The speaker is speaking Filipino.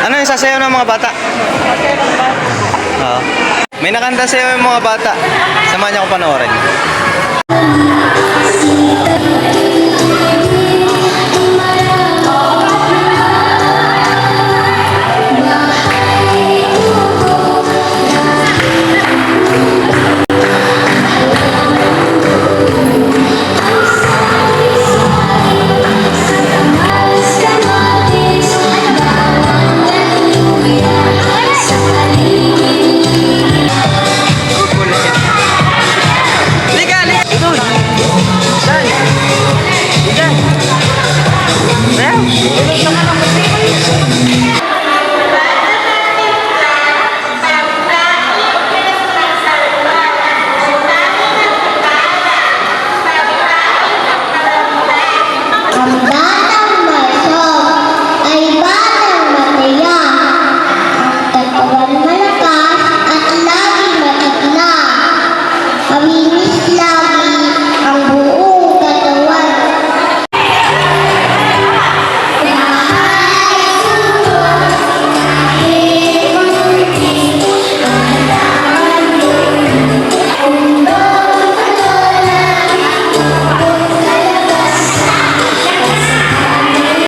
Ano yung sasayaw ng mga bata? Oo. May nakanta sa'yo yung mga bata. Samahan niyo ako panoorin. Kami